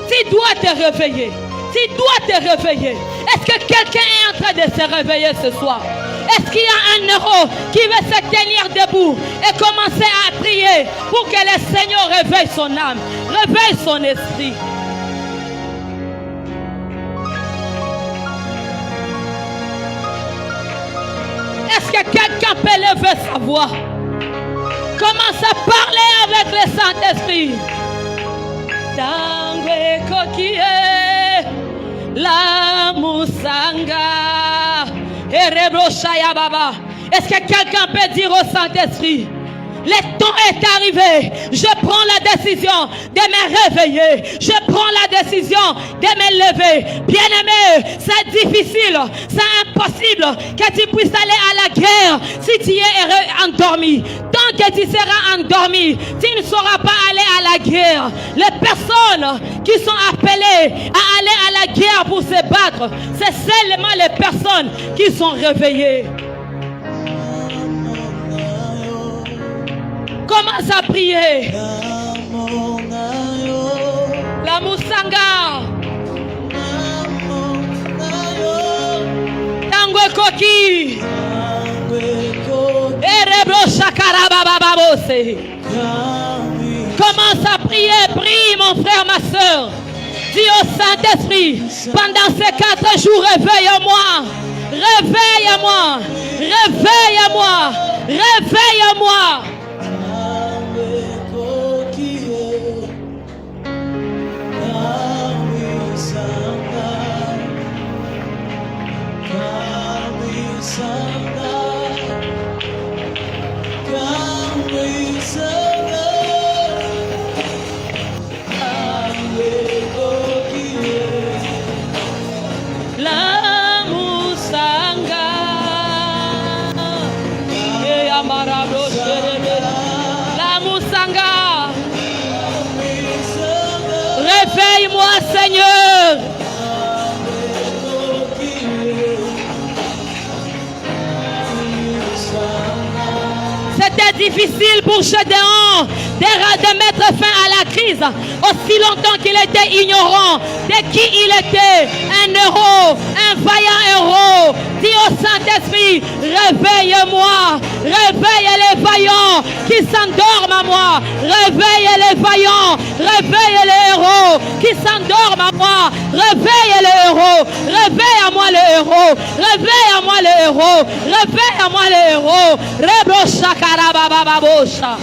Tu dois te réveiller. Tu dois te réveiller. Est-ce que quelqu'un est en train de se réveiller ce soir? Est-ce qu'il y a un héros qui veut se tenir debout et commencer à prier pour que le Seigneur réveille son âme, réveille son esprit? Est-ce que quelqu'un peut lever sa voix? Commence à parler avec le Saint-Esprit. Tangwe kokie la musanga. Est-ce que quelqu'un peut dire au Saint-Esprit, le temps est arrivé, je prends la décision de me réveiller, je prends la décision de me lever. Bien-aimé, c'est difficile, c'est impossible que tu puisses aller à la guerre si tu es endormi. Tant que tu seras endormi, tu ne sauras pas aller à la guerre. Les personnes qui sont appelées à aller à la guerre pour se battre, c'est seulement les personnes qui sont réveillées. Commence à prier. La Musanga. Tangwe Koki. Erebro Shakarabababose. Commence à prier. Prie, mon frère, ma soeur. Dis au Saint-Esprit, pendant ces 4 jours, réveille-moi. Réveille-moi. Réveille-moi. Réveille-moi. Réveille-moi, Seigneur. C'était difficile pour Gédéon de mettre fin à la crise aussi longtemps qu'il était ignorant de qui il était. Un héros, un vaillant héros. Dis au Saint-Esprit, réveille-moi. Réveille les vaillants qui s'endorment à moi. Réveille les vaillants. Réveille les héros qui s'endorment à moi. Réveille les héros. Réveille à moi les héros. Réveille à moi les héros. Réveille à moi les héros. Rebosha karabababosha.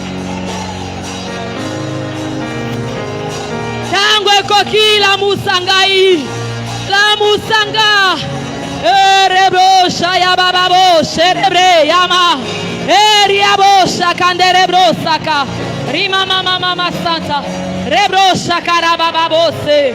Tangwe koki la musangai. La musanga. Rebosha ya bababo. Sherebre yama. Eriabosha kanderebrosaka. Rima mama mama santa. Rebosha karabababose.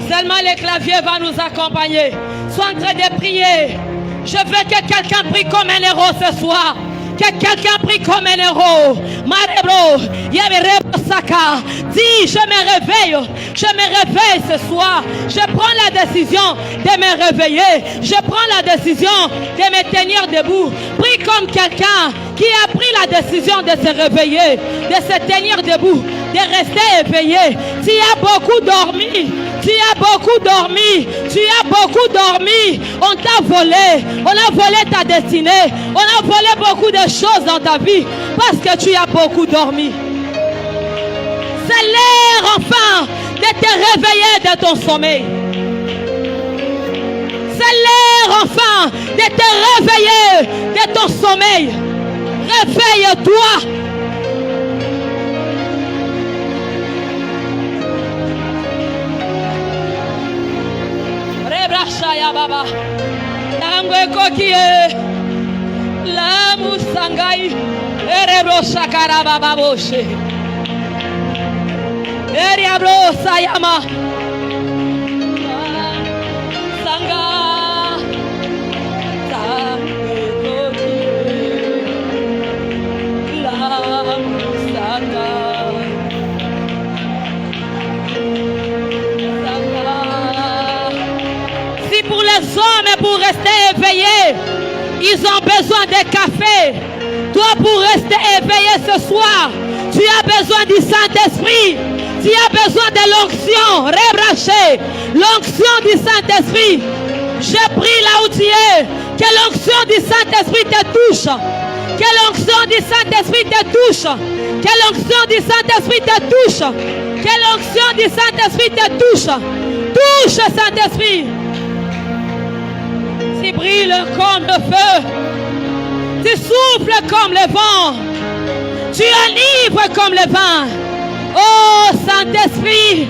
Seulement le clavier va nous accompagner. Sois en train de prier. Je veux que quelqu'un prie comme un héros ce soir. Que quelqu'un prie comme un héros. Marebro, Yamerebo Saka. Dis, je me réveille ce soir. Je prends la décision de me réveiller. Je prends la décision de me tenir debout. Prie comme quelqu'un qui a pris la décision de se réveiller, de se tenir debout, de rester éveillé. Tu as beaucoup dormi. Tu as beaucoup dormi. Tu as beaucoup dormi. On t'a volé. On a volé ta destinée. On a volé beaucoup de choses dans ta vie parce que tu as beaucoup dormi. C'est l'heure enfin de te réveiller de ton sommeil. C'est l'heure enfin de te réveiller de ton sommeil. Réveille-toi. Rebrashaya baba. Tangwe kokie. La musangai. Erebrosa karababa boshe. Eriabro sayama. Sanga. Si pour les hommes, pour rester éveillés, ils ont besoin de café. Toi, pour rester éveillé ce soir, tu as besoin du Saint-Esprit. Tu as besoin de l'onction. Rebraché. L'onction du Saint-Esprit. Je prie là où tu es. Que l'onction du Saint-Esprit te touche. Que l'onction du Saint-Esprit te touche. Que l'onction du Saint-Esprit te touche. Que l'onction du Saint-Esprit te touche. Touche, Saint-Esprit. Tu brilles comme le feu. Tu souffles comme le vent. Tu enivres comme le vent. Oh Saint-Esprit,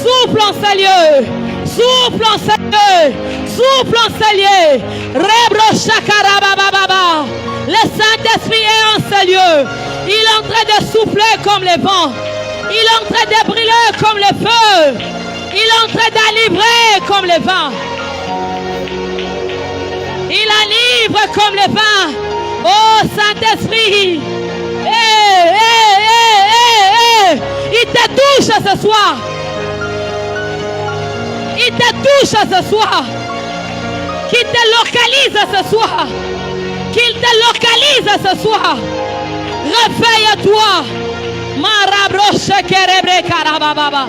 souffle en ces lieux. Souffle en ces lieux. Souffle en ces lieux. Rebro shakarabababa. Le Saint-Esprit est en ces lieux. Il est en train de souffler comme le vent. Il est en train de brûler comme le feu. Il est en train d'enivrer comme le vent. Il enivre comme le vent. Oh Saint-Esprit. Il te touche ce soir. Il te touche ce soir. Qu'il te localise ce soir. Qu'il te localise ce soir. Réveille-toi. Marabroche kerebre karababa.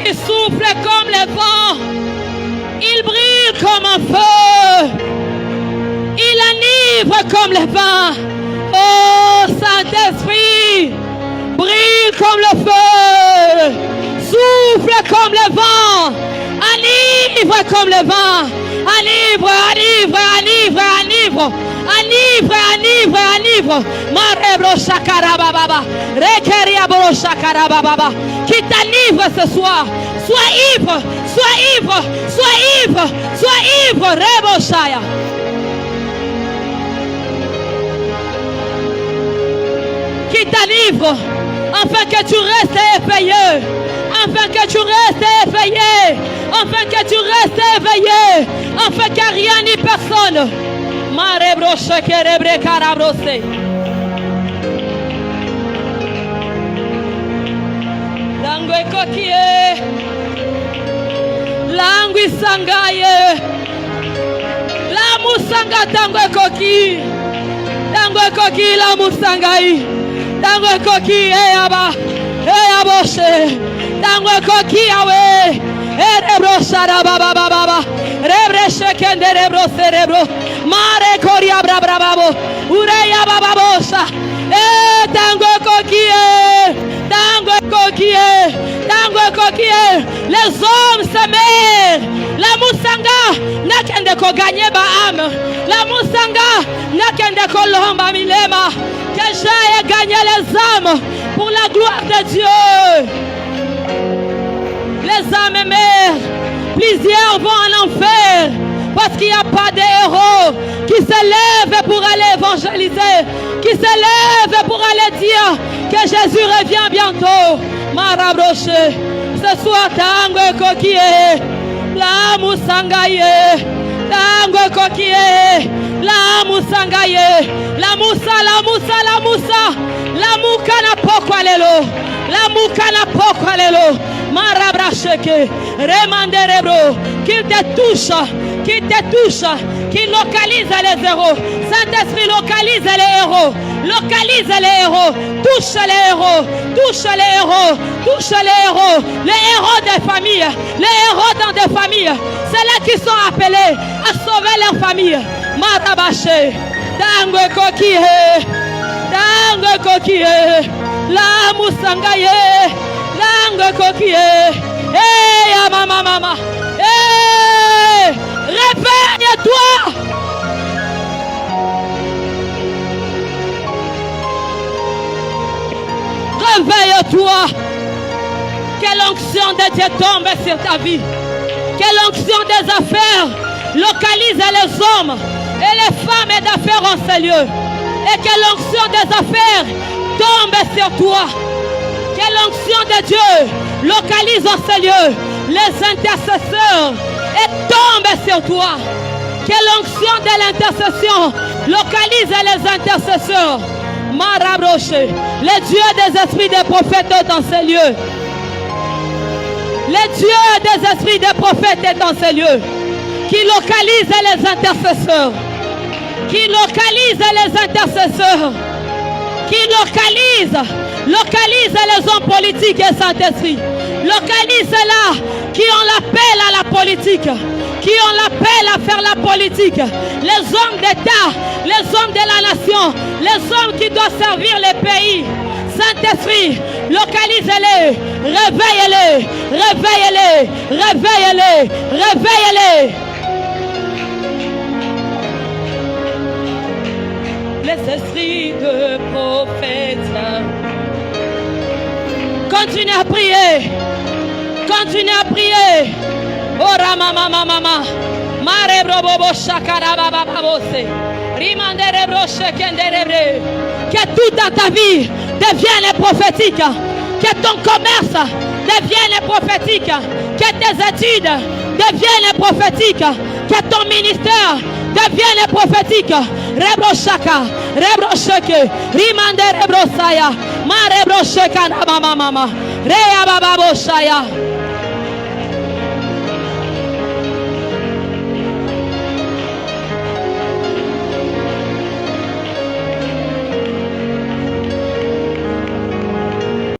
Il souffle comme le vent. Il brille comme un feu. Il enivre comme le vent. Oh Saint-Esprit, brille comme le feu. Souffle comme le vent. Enivre comme le vent. Enivre, enivre, enivre, enivre. Enivre, enivre, enivre. Marebro shakarababa. Rekeriabro shakarababa. Qui t'enivre ce soir. Sois ivre, sois ivre, sois ivre, sois ivre. Rebo shaya. Qui t'enivre, afin que tu restes éveillé, afin que tu restes éveillé, afin que tu restes éveillé, afin que rien ni personne. Marebroche kerebre karabrose. Langwe kokie, langwi sangaye, la musanga tangwe koki, tangwe koki la musangai. Tangwe koki aba aboshe tangwe koki awe erebro shara baba baba rebre shekende rebro cerebro mare koria bra babo ureya baba bosa tangwe koki tangwe koki les hommes se meurent. La musanga nakende ko gagner ba âme. La musanga nakende ko lomba milema. Que j'aille gagner les âmes pour la gloire de Dieu. Les âmes meurent. Plusieurs vont en enfer parce qu'il n'y a pas de héros qui se lèvent pour aller évangéliser, qui se lèvent pour aller dire que Jésus revient bientôt. Marabroche, ce soir, tango coquille, La musangaye. Tango kokie. La musangaye. La musa, la musa, la musa. La mukana pokwa lelo. La mukana pokwa lelo. Marabracheke. Remanderebro. Qu'il te touche. Qu'il te touche. Qu'il localise les héros. Saint-Esprit localise les héros. Localise les héros. Touche les héros. Touche les héros. Touche les héros. Les héros des familles. Les héros dans des familles. C'est là qui sont appelés à sauver leur famille. Marabaché. Tango kokie. Tango kokie. La musangaye. Tango kokie. Hey, mama, mama. Hey, réveille-toi. Réveille-toi. Quelle onction de Dieu tombe sur ta vie. Quelle onction des affaires localise les hommes et les femmes d'affaires en ces lieux. Et quelle onction des affaires tombe sur toi. Quelle onction de Dieu localise en ces lieux les intercesseurs et tombe sur toi. Quelle onction de l'intercession localise les intercesseurs. Marabroché, les dieux des esprits des prophètes dans ces lieux. Les dieux des esprits des prophètes dans ces lieux. Qui localise les intercesseurs. Qui localise les intercesseurs. Qui localise les hommes politiques et Saint-Esprit. Localise ceux-là qui ont l'appel à la politique. Qui ont l'appel à faire la politique. Les hommes d'État, les hommes de la nation, les hommes qui doivent servir les pays. Saint-Esprit, localisez-les, réveillez-les, réveillez-les, réveillez-les, réveillez-les. Les esprits de prophètes. Continuez à prier. Continuez à prier. Ora mama mama mama. Mare brobobo shakara baba babose. Rimandere broche kenderebre. Que tout dans ta vie devienne prophétique. Que ton commerce devienne prophétique. Que tes études deviennent prophétiques. Que ton ministère devienne prophétique. Rebrochaka, rebrocheke, rimande rebrosaya, ma rebrocheka mama mama, rea baba boshaya.